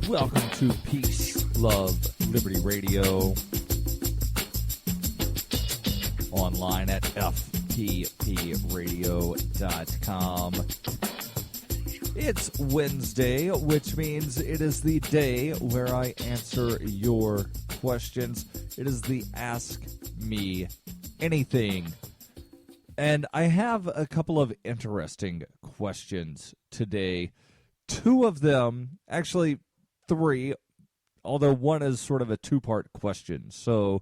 Welcome to Peace, Love, Liberty Radio. Online at fppradio.com. It's Wednesday, which means it is the day where I answer your questions. It is the Ask Me Anything. And I have a couple of interesting questions today. Two of them, actually three, although one is sort of a two-part question. So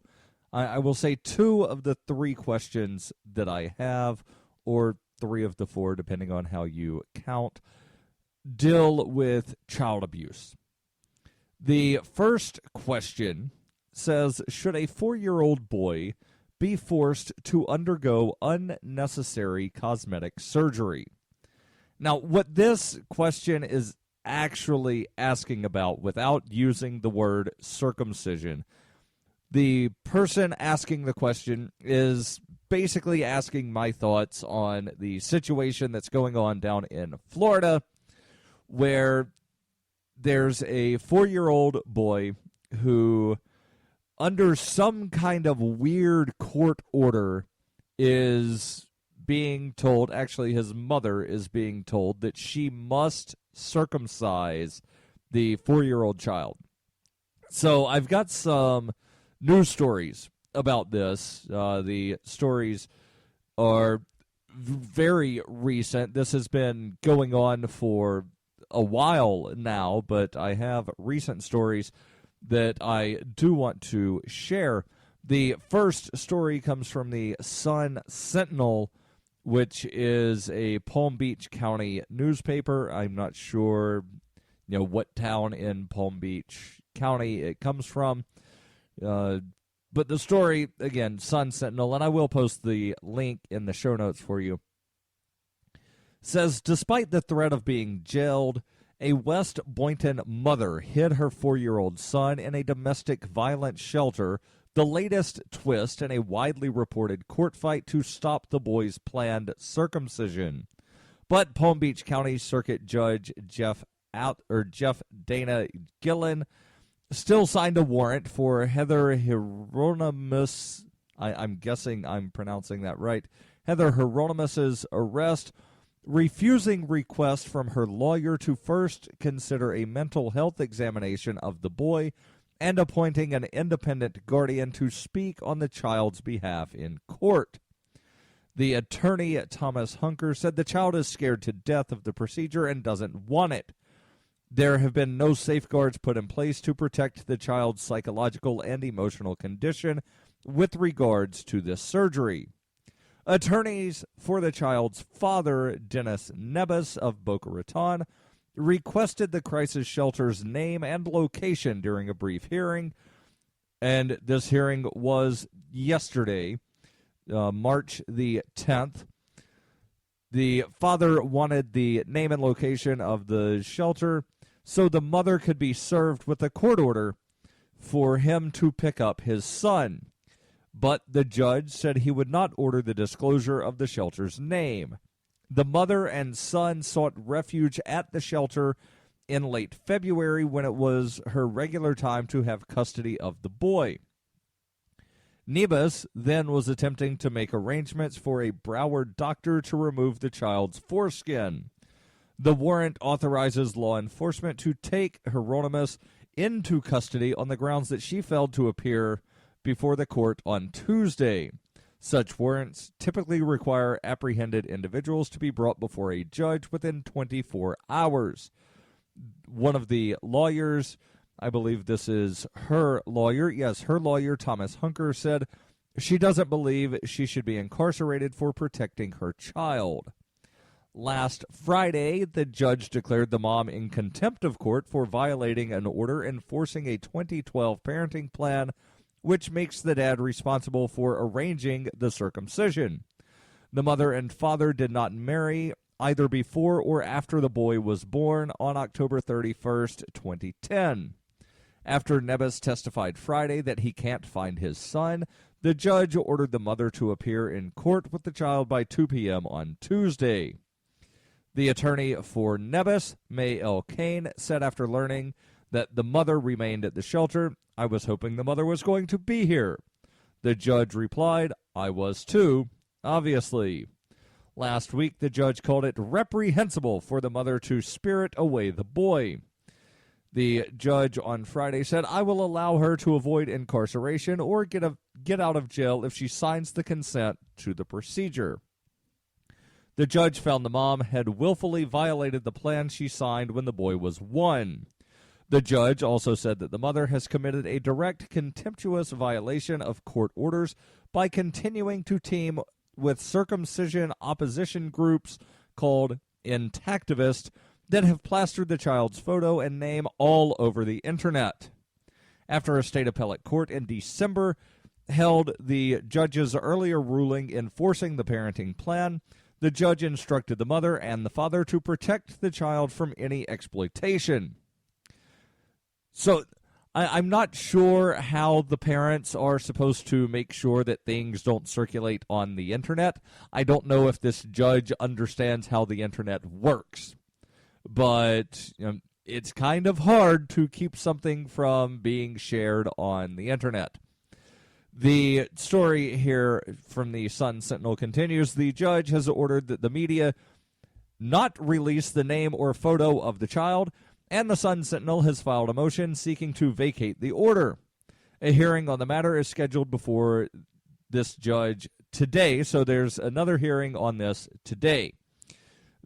I will say two of the three questions that I have, or three of the four, depending on how you count, deal with child abuse. The first question says, should a 4-year-old boy be forced to undergo unnecessary cosmetic surgery? Now, what this question is actually asking about, without using the word circumcision, the person asking the question is basically asking my thoughts on the situation that's going on down in Florida, where there's a 4-year-old boy who, under some kind of weird court order, is being told, actually his mother is being told, that she must circumcise the 4-year-old child. So I've got some news stories about this. The stories are very recent. This has been going on for a while now, but I have recent stories that I do want to share. The first story comes from the Sun-Sentinel, which is a Palm Beach County newspaper. I'm not sure, what town in Palm Beach County it comes from. But the story, again, Sun-Sentinel, and I will post the link in the show notes for you, says, despite the threat of being jailed, a West Boynton mother hid her 4-year-old son in a domestic violence shelter, the latest twist in a widely reported court fight to stop the boy's planned circumcision. But Palm Beach County Circuit Judge Jeff Dana Gillen still signed a warrant for Heather Hieronymus, I'm guessing I'm pronouncing that right, Heather Hieronymus's arrest, refusing requests from her lawyer to first consider a mental health examination of the boy and appointing an independent guardian to speak on the child's behalf in court. The attorney, Thomas Hunker, said the child is scared to death of the procedure and doesn't want it. There have been no safeguards put in place to protect the child's psychological and emotional condition with regards to this surgery. Attorneys for the child's father, Dennis Nebus of Boca Raton, requested the crisis shelter's name and location during a brief hearing, and this hearing was yesterday, March the 10th. The father wanted the name and location of the shelter so the mother could be served with a court order for him to pick up his son. But the judge said he would not order the disclosure of the shelter's name. The mother and son sought refuge at the shelter in late February when it was her regular time to have custody of the boy. Nebus then was attempting to make arrangements for a Broward doctor to remove the child's foreskin. The warrant authorizes law enforcement to take Hieronymus into custody on the grounds that she failed to appear before the court on Tuesday. Such warrants typically require apprehended individuals to be brought before a judge within 24 hours. One of the lawyers, I believe this is her lawyer, yes, her lawyer, Thomas Hunker, said she doesn't believe she should be incarcerated for protecting her child. Last Friday, the judge declared the mom in contempt of court for violating an order enforcing a 2012 parenting plan, which makes the dad responsible for arranging the circumcision. The mother and father did not marry either before or after the boy was born on October 31st, 2010. After Nebus testified Friday that he can't find his son, the judge ordered the mother to appear in court with the child by 2 p.m. on Tuesday. The attorney for Nebus, May L. Kane, said after learning that the mother remained at the shelter. I was hoping the mother was going to be here. The judge replied, I was too, obviously. Last week, the judge called it reprehensible for the mother to spirit away the boy. The judge on Friday said, I will allow her to avoid incarceration or get out of jail if she signs the consent to the procedure. The judge found the mom had willfully violated the plan she signed when the boy was 1. The judge also said that the mother has committed a direct contemptuous violation of court orders by continuing to team with circumcision opposition groups called intactivists that have plastered the child's photo and name all over the internet. After a state appellate court in December held the judge's earlier ruling enforcing the parenting plan, the judge instructed the mother and the father to protect the child from any exploitation. So I'm not sure how the parents are supposed to make sure that things don't circulate on the internet. I don't know if this judge understands how the internet works. But it's kind of hard to keep something from being shared on the internet. The story here from the Sun-Sentinel continues. The judge has ordered that the media not release the name or photo of the child, and the Sun-Sentinel has filed a motion seeking to vacate the order. A hearing on the matter is scheduled before this judge today, so there's another hearing on this today.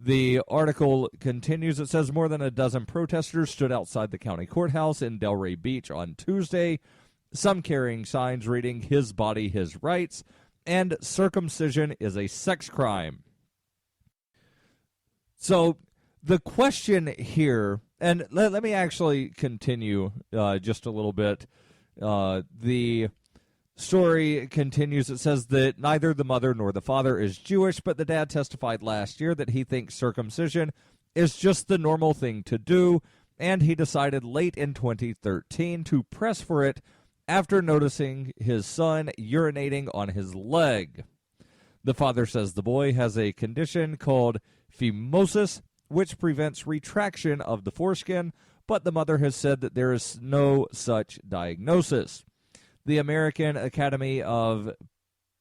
The article continues. It says more than a dozen protesters stood outside the county courthouse in Delray Beach on Tuesday, some carrying signs reading, "His body, his rights," and "Circumcision is a sex crime." So the question here, and let me actually continue just a little bit. The story continues. It says that neither the mother nor the father is Jewish, but the dad testified last year that he thinks circumcision is just the normal thing to do, and he decided late in 2013 to press for it after noticing his son urinating on his leg. The father says the boy has a condition called phimosis, which prevents retraction of the foreskin, but the mother has said that there is no such diagnosis. The American Academy of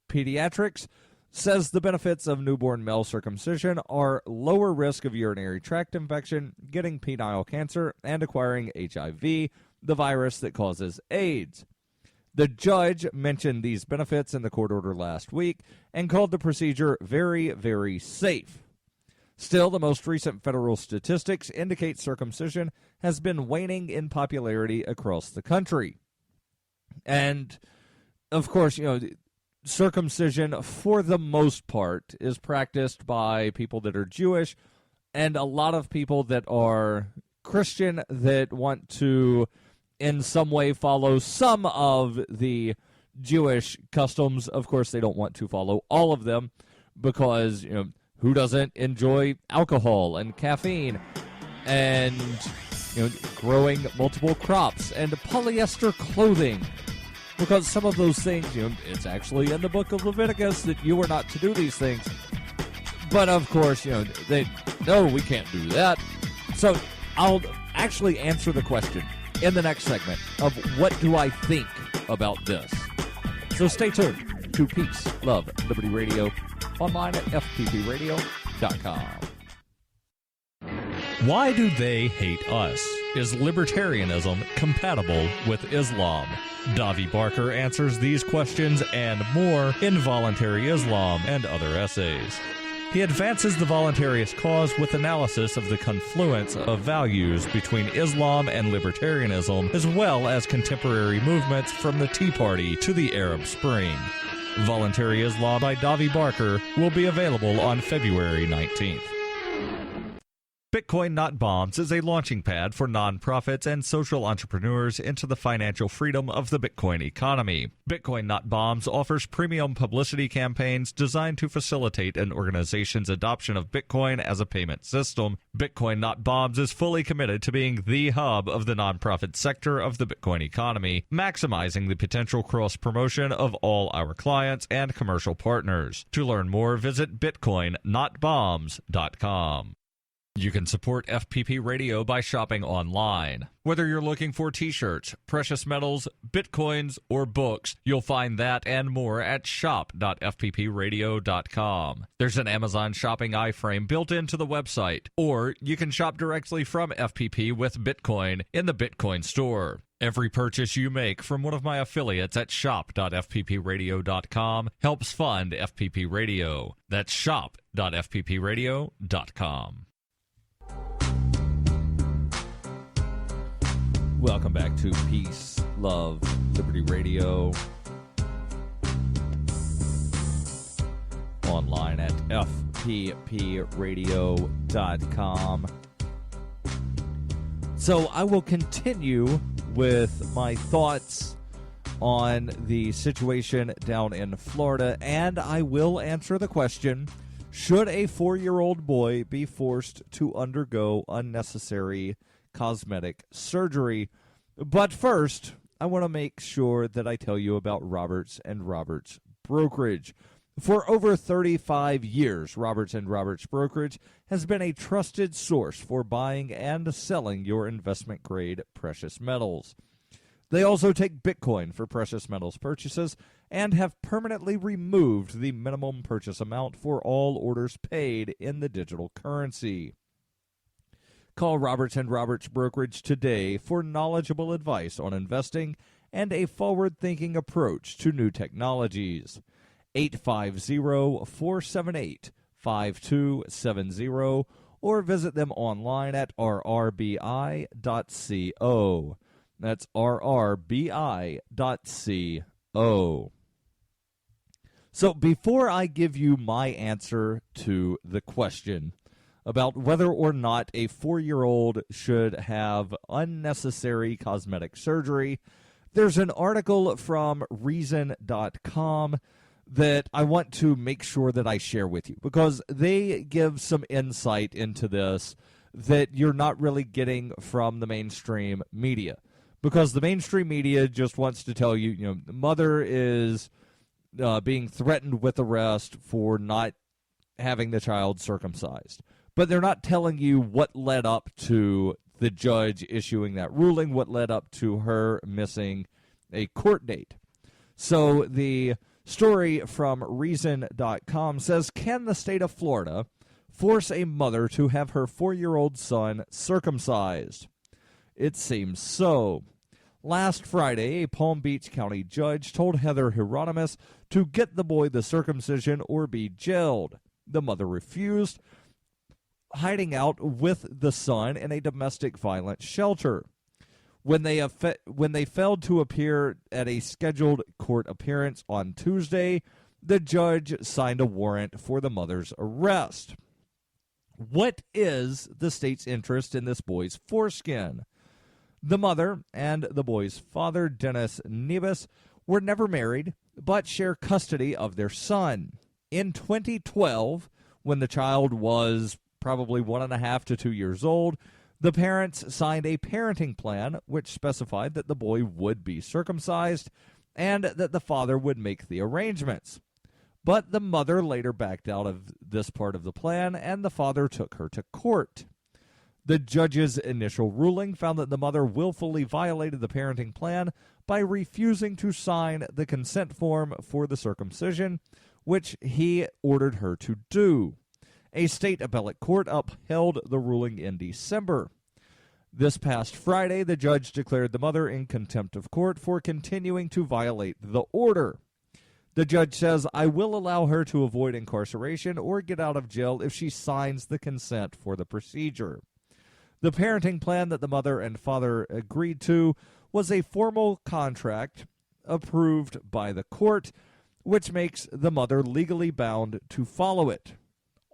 Pediatrics says the benefits of newborn male circumcision are lower risk of urinary tract infection, getting penile cancer, and acquiring HIV, the virus that causes AIDS. The judge mentioned these benefits in the court order last week and called the procedure very, very safe. Still, the most recent federal statistics indicate circumcision has been waning in popularity across the country. And, of course, circumcision, for the most part, is practiced by people that are Jewish and a lot of people that are Christian that want to, in some way, follow some of the Jewish customs. Of course, they don't want to follow all of them because, who doesn't enjoy alcohol and caffeine and growing multiple crops and polyester clothing? Because some of those things, it's actually in the book of Leviticus that you are not to do these things. But of course, no, we can't do that. So I'll actually answer the question in the next segment of what do I think about this. So stay tuned to Peace, Love, Liberty Radio, online at fppradio.com. Why do they hate us? Is libertarianism compatible with Islam? Davi Barker answers these questions and more in Voluntary Islam and Other Essays. He advances the voluntarist cause with analysis of the confluence of values between Islam and libertarianism, as well as contemporary movements from the Tea Party to the Arab Spring. Voluntary Islam by Davi Barker will be available on February 19th. Bitcoin Not Bombs is a launching pad for nonprofits and social entrepreneurs into the financial freedom of the Bitcoin economy. Bitcoin Not Bombs offers premium publicity campaigns designed to facilitate an organization's adoption of Bitcoin as a payment system. Bitcoin Not Bombs is fully committed to being the hub of the nonprofit sector of the Bitcoin economy, maximizing the potential cross-promotion of all our clients and commercial partners. To learn more, visit bitcoinnotbombs.com. You can support FPP Radio by shopping online. Whether you're looking for t-shirts, precious metals, bitcoins, or books, you'll find that and more at shop.fppradio.com. There's an Amazon shopping iframe built into the website, or you can shop directly from FPP with Bitcoin in the Bitcoin store. Every purchase you make from one of my affiliates at shop.fppradio.com helps fund FPP Radio. That's shop.fppradio.com. Welcome back to Peace, Love, Liberty Radio. Online at fppradio.com. So I will continue with my thoughts on the situation down in Florida, and I will answer the question, should a 4-year-old boy be forced to undergo unnecessary cosmetic surgery? But first, I want to make sure that I tell you about Roberts and Roberts Brokerage. For over 35 years, Roberts and Roberts Brokerage has been a trusted source for buying and selling your investment-grade precious metals. They also take Bitcoin for precious metals purchases and have permanently removed the minimum purchase amount for all orders paid in the digital currency. Call Roberts and Roberts Brokerage today for knowledgeable advice on investing and a forward-thinking approach to new technologies. 850-478-5270 or visit them online at rrbi.co. That's rrbi.co. So before I give you my answer to the question about whether or not a 4-year-old should have unnecessary cosmetic surgery, there's an article from Reason.com that I want to make sure that I share with you, because they give some insight into this that you're not really getting from the mainstream media. Because the mainstream media just wants to tell you, the mother is being threatened with arrest for not having the child circumcised. But they're not telling you what led up to the judge issuing that ruling, what led up to her missing a court date. So the story from Reason.com says, can the state of Florida force a mother to have her 4-year-old son circumcised? It seems so. Last Friday, a Palm Beach County judge told Heather Hieronymus to get the boy the circumcision or be jailed. The mother refused, hiding out with the son in a domestic violence shelter. When they failed to appear at a scheduled court appearance on Tuesday, the judge signed a warrant for the mother's arrest. What is the state's interest in this boy's foreskin? The mother and the boy's father, Dennis Nebus, were never married, but share custody of their son. In 2012, when the child was probably 1.5 to 2 years old, the parents signed a parenting plan which specified that the boy would be circumcised and that the father would make the arrangements. But the mother later backed out of this part of the plan, and the father took her to court. The judge's initial ruling found that the mother willfully violated the parenting plan by refusing to sign the consent form for the circumcision, which he ordered her to do. A state appellate court upheld the ruling in December. This past Friday, the judge declared the mother in contempt of court for continuing to violate the order. The judge says, I will allow her to avoid incarceration or get out of jail if she signs the consent for the procedure. The parenting plan that the mother and father agreed to was a formal contract approved by the court, which makes the mother legally bound to follow it.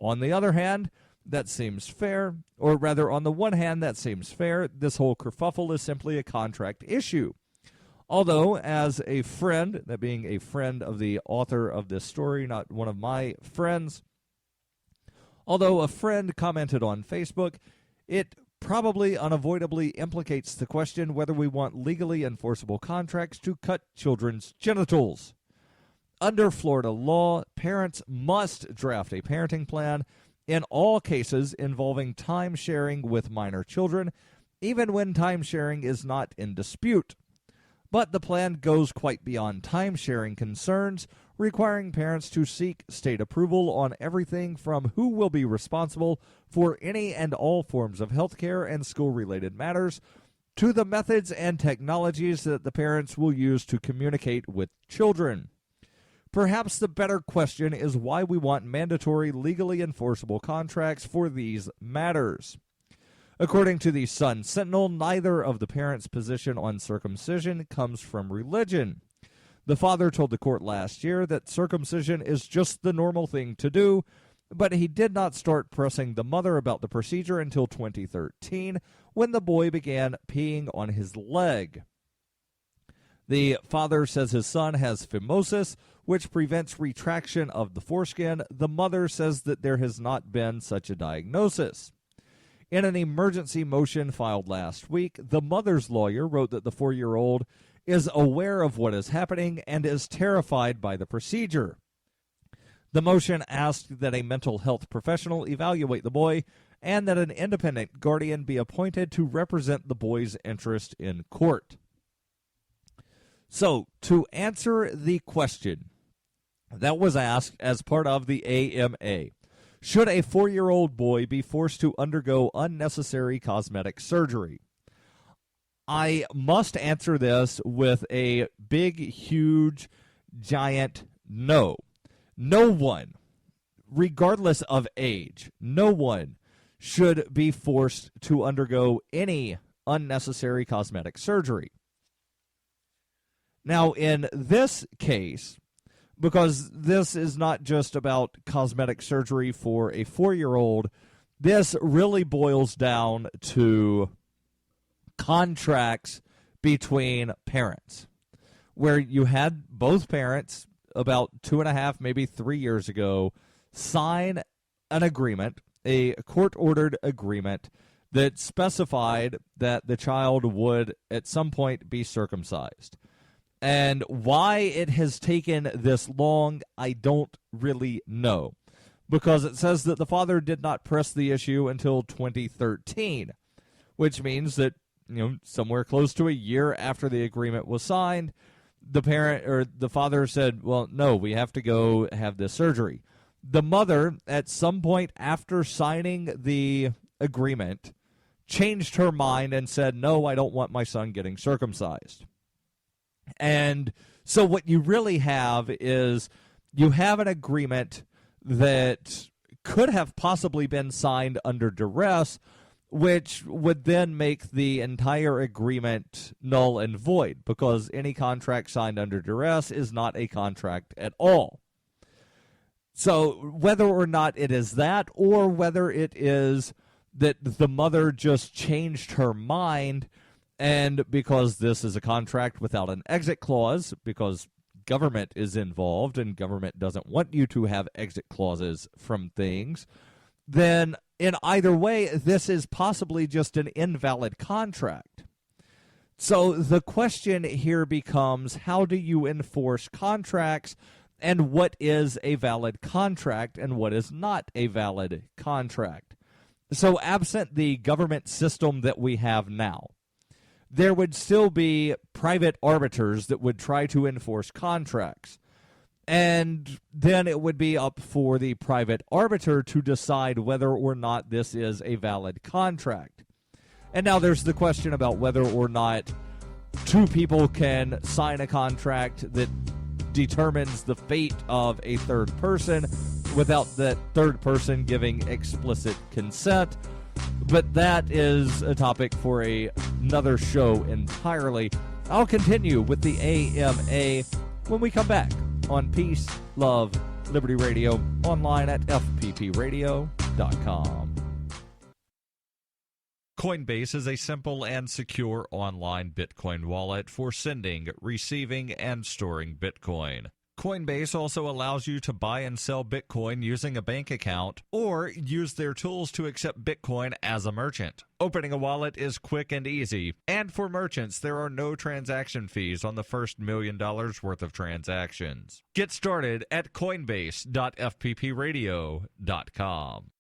On the other hand, that seems fair, or rather, on the one hand, that seems fair. This whole kerfuffle is simply a contract issue. Although, as a friend, that being a friend of the author of this story, not one of my friends, although a friend commented on Facebook, it probably unavoidably implicates the question whether we want legally enforceable contracts to cut children's genitals. Under Florida law, parents must draft a parenting plan in all cases involving time sharing with minor children, even when time sharing is not in dispute. But the plan goes quite beyond time sharing concerns, requiring parents to seek state approval on everything from who will be responsible for any and all forms of health care and school-related matters to the methods and technologies that the parents will use to communicate with children. Perhaps the better question is why we want mandatory, legally enforceable contracts for these matters. According to the Sun Sentinel, neither of the parents' position on circumcision comes from religion. The father told the court last year that circumcision is just the normal thing to do, but he did not start pressing the mother about the procedure until 2013, when the boy began peeing on his leg. The father says his son has phimosis, which prevents retraction of the foreskin. The mother says that there has not been such a diagnosis. In an emergency motion filed last week, the mother's lawyer wrote that the 4-year-old is aware of what is happening and is terrified by the procedure. The motion asked that a mental health professional evaluate the boy and that an independent guardian be appointed to represent the boy's interest in court. So, to answer the question that was asked as part of the AMA, should a 4-year-old boy be forced to undergo unnecessary cosmetic surgery? I must answer this with a big, huge, giant no. No one, regardless of age, no one should be forced to undergo any unnecessary cosmetic surgery. Now, in this case, because this is not just about cosmetic surgery for a 4-year-old, this really boils down to contracts between parents, where you had both parents about 2.5, maybe 3 years ago, sign an agreement, a court-ordered agreement that specified that the child would at some point be circumcised. And why it has taken this long, I don't really know, because it says that the father did not press the issue until 2013, which means that, somewhere close to a year after the agreement was signed, the parent or the father said, well, no, we have to go have this surgery. The mother, at some point after signing the agreement, changed her mind and said, no, I don't want my son getting circumcised. And so what you really have is you have an agreement that could have possibly been signed under duress, which would then make the entire agreement null and void, because any contract signed under duress is not a contract at all. So whether or not it is that, or whether it is that the mother just changed her mind, and because this is a contract without an exit clause, because government is involved and government doesn't want you to have exit clauses from things, then in either way, this is possibly just an invalid contract. So the question here becomes, how do you enforce contracts, and what is a valid contract and what is not a valid contract? So absent the government system that we have now, there would still be private arbiters that would try to enforce contracts. And then it would be up for the private arbiter to decide whether or not this is a valid contract. And now there's the question about whether or not two people can sign a contract that determines the fate of a third person without that third person giving explicit consent. But that is a topic for another show entirely. I'll continue with the AMA when we come back on Peace, Love, Liberty Radio, online at fppradio.com. Coinbase is a simple and secure online Bitcoin wallet for sending, receiving, and storing Bitcoin. Coinbase also allows you to buy and sell Bitcoin using a bank account or use their tools to accept Bitcoin as a merchant. Opening a wallet is quick and easy, and for merchants, there are no transaction fees on the first $1 million worth of transactions. Get started at coinbase.fppradio.com.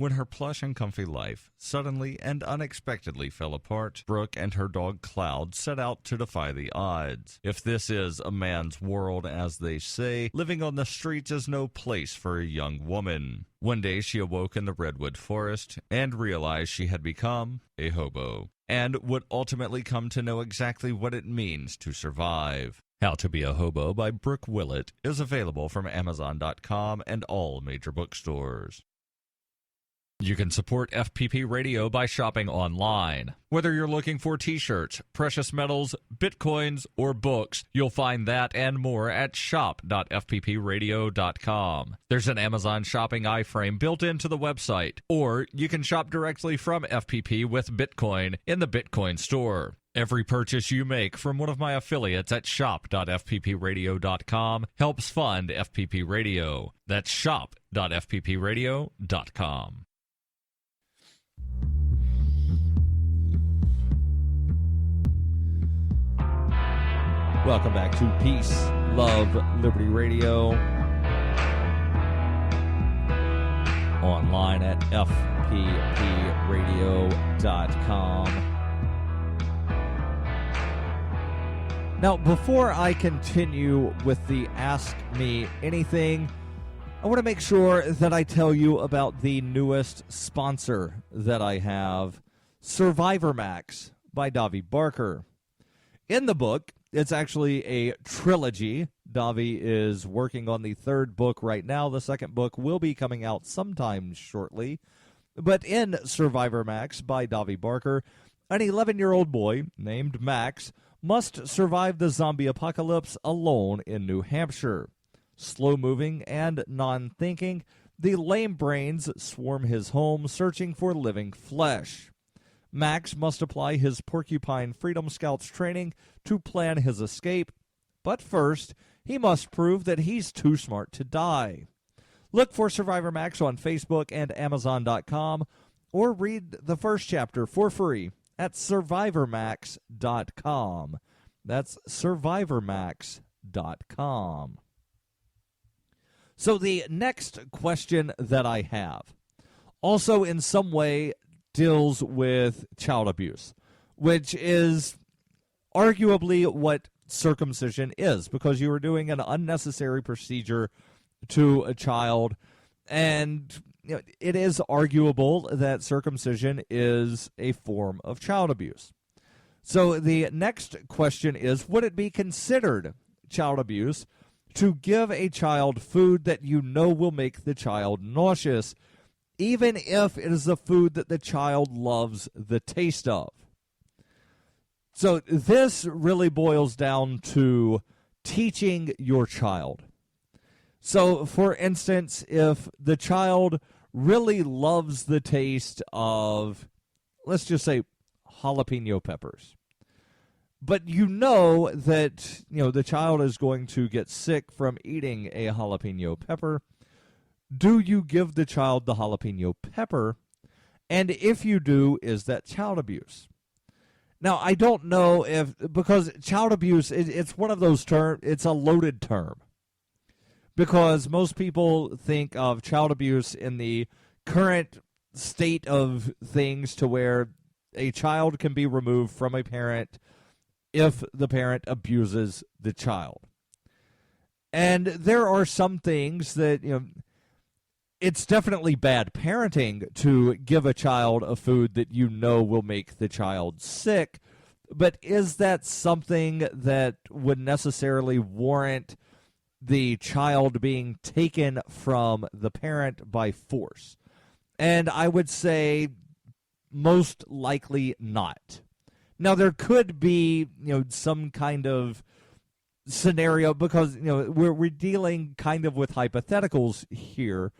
When her plush and comfy life suddenly and unexpectedly fell apart, Brooke and her dog Cloud set out to defy the odds. If this is a man's world, as they say, living on the streets is no place for a young woman. One day she awoke in the redwood forest and realized she had become a hobo, and would ultimately come to know exactly what it means to survive. How to Be a Hobo by Brooke Willett is available from Amazon.com and all major bookstores. You can support FPP Radio by shopping online. Whether you're looking for t-shirts, precious metals, bitcoins, or books, you'll find that and more at shop.fppradio.com. There's an Amazon shopping iframe built into the website, or you can shop directly from FPP with Bitcoin in the Bitcoin store. Every purchase you make from one of my affiliates at shop.fppradio.com helps fund FPP Radio. That's shop.fppradio.com. Welcome back to Peace, Love, Liberty Radio. Online at fppradio.com. Now, before I continue with the Ask Me Anything, I want to make sure that I tell you about the newest sponsor that I have, Survivor Max by Davi Barker. In the book, it's actually a trilogy. Davi is working on the third book right now. The second book will be coming out sometime shortly. But in Survivor Max by Davi Barker, an 11-year-old boy named Max must survive the zombie apocalypse alone in New Hampshire. Slow-moving and non-thinking, the lame brains swarm his home searching for living flesh. Max must apply his Porcupine Freedom Scouts training to plan his escape, but first, he must prove that he's too smart to die. Look for Survivor Max on Facebook and Amazon.com, or read the first chapter for free at survivormax.com. That's survivormax.com. So the next question that I have also in some way deals with child abuse, which is arguably what circumcision is, because you are doing an unnecessary procedure to a child, and it is arguable that circumcision is a form of child abuse. So the next question is, would it be considered child abuse to give a child food that you know will make the child nauseous, even if it is a food that the child loves the taste of? So this really boils down to teaching your child. So, for instance, if the child really loves the taste of, let's just say, jalapeno peppers, but you know that the child is going to get sick from eating a jalapeno pepper, do you give the child the jalapeno pepper? And if you do, is that child abuse? Now, I don't know because child abuse, it's one of those terms, it's a loaded term. Because most people think of child abuse in the current state of things to where a child can be removed from a parent if the parent abuses the child. And there are some things that, it's definitely bad parenting to give a child a food that you know will make the child sick, but is that something that would necessarily warrant the child being taken from the parent by force? And I would say most likely not. Now, there could be, some kind of scenario, because, we're dealing kind of with hypotheticals here,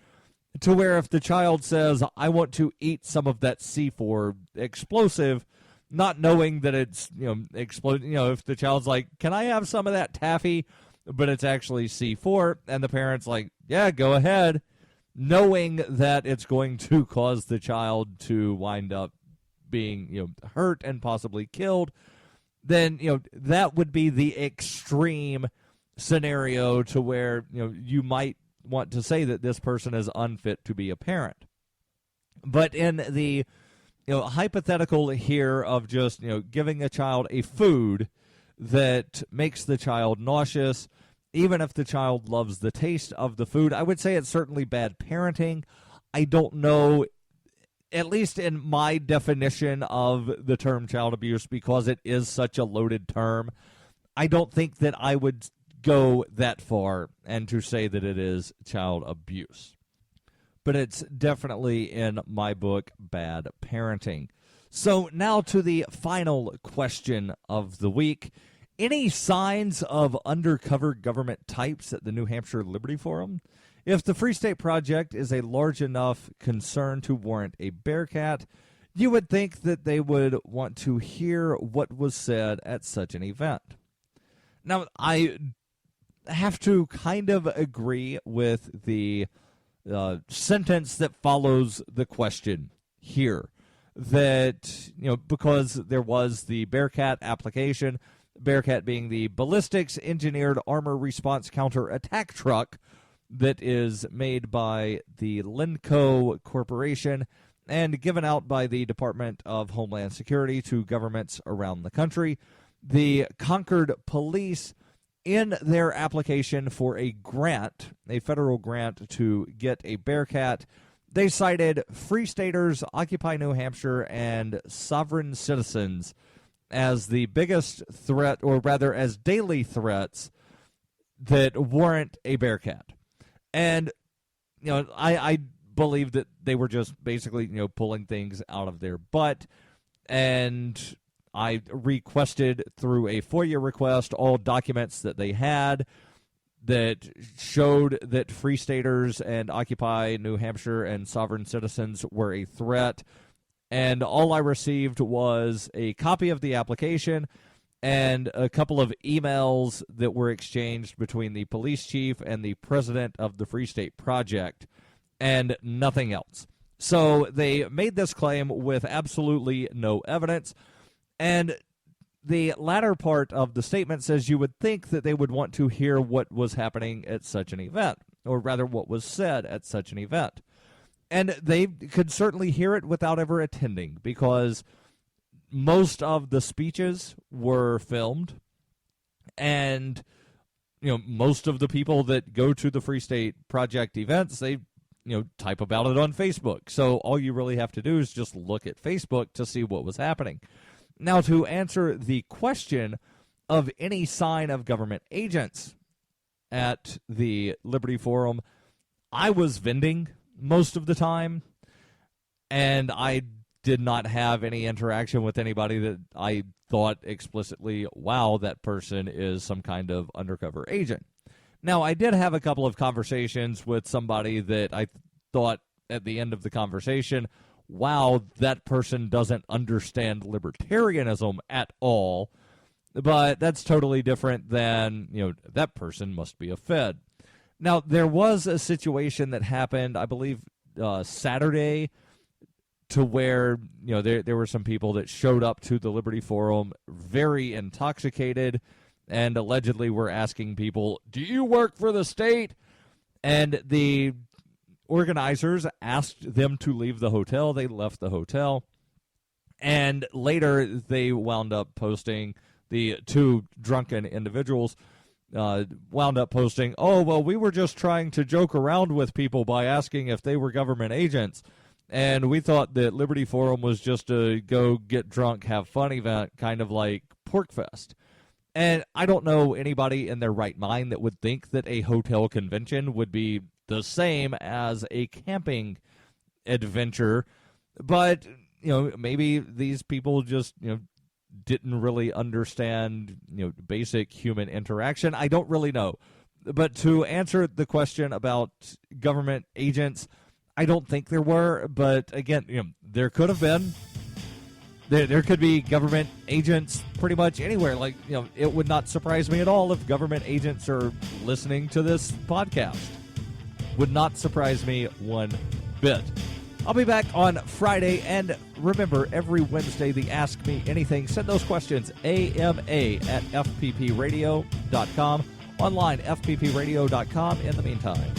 to where if the child says, I want to eat some of that C4 explosive, not knowing that it's, exploding, if the child's like, can I have some of that taffy? But it's actually C4, and the parent's like, yeah, go ahead, knowing that it's going to cause the child to wind up being, hurt and possibly killed, then, that would be the extreme scenario to where, you might want to say that this person is unfit to be a parent. But in the hypothetical here of just giving a child a food that makes the child nauseous, even if the child loves the taste of the food, I would say it's certainly bad parenting. I don't know, at least in my definition of the term child abuse, because it is such a loaded term, I don't think that I would go that far and to say that it is child abuse. But it's definitely, in my book, bad parenting. So now to the final question of the week. Any signs of undercover government types at the New Hampshire Liberty Forum? If the Free State Project is a large enough concern to warrant a Bearcat, you would think that they would want to hear what was said at such an event. Now, I have to kind of agree with the sentence that follows the question here, that because there was the Bearcat application, Bearcat being the ballistics engineered armor response counter attack truck that is made by the Lenco Corporation and given out by the Department of Homeland Security to governments around the country. The Concord Police, in their application for a grant, a federal grant to get a Bearcat, they cited Free Staters, Occupy New Hampshire, and Sovereign Citizens as the biggest threat, or rather as daily threats, that warrant a Bearcat. And, I believe that they were just basically, pulling things out of their butt. And I requested through a FOIA request all documents that they had that showed that Free Staters and Occupy New Hampshire and Sovereign Citizens were a threat. And all I received was a copy of the application and a couple of emails that were exchanged between the police chief and the president of the Free State Project, and nothing else. So they made this claim with absolutely no evidence. And the latter part of the statement says you would think that they would want to hear what was happening at such an event, or rather what was said at such an event. And they could certainly hear it without ever attending, because most of the speeches were filmed, and most of the people that go to the Free State Project events, they type about it on Facebook. So all you really have to do is just look at Facebook to see what was happening. Now, to answer the question of any sign of government agents at the Liberty Forum, I was vending most of the time, and I did not have any interaction with anybody that I thought explicitly, wow, that person is some kind of undercover agent. Now, I did have a couple of conversations with somebody that I thought at the end of the conversation, wow, that person doesn't understand libertarianism at all. But that's totally different than, that person must be a Fed. Now, there was a situation that happened, I believe, Saturday, to where, there were some people that showed up to the Liberty Forum very intoxicated and allegedly were asking people, do you work for the state? And the organizers asked them to leave the hotel. They left the hotel. And later they wound up posting, the two drunken individuals wound up posting, oh, well, we were just trying to joke around with people by asking if they were government agents. And we thought that Liberty Forum was just a go get drunk, have fun event, kind of like Porkfest. And I don't know anybody in their right mind that would think that a hotel convention would be the same as a camping adventure. But, maybe these people just, didn't really understand, basic human interaction. I don't really know. But to answer the question about government agents, I don't think there were, but again, there could have been. There could be government agents pretty much anywhere. Like, it would not surprise me at all if government agents are listening to this podcast. Would not surprise me one bit. I'll be back on Friday, and remember, every Wednesday, the Ask Me Anything. Send those questions, AMA@FPPradio.com. Online, FPPradio.com. In the meantime.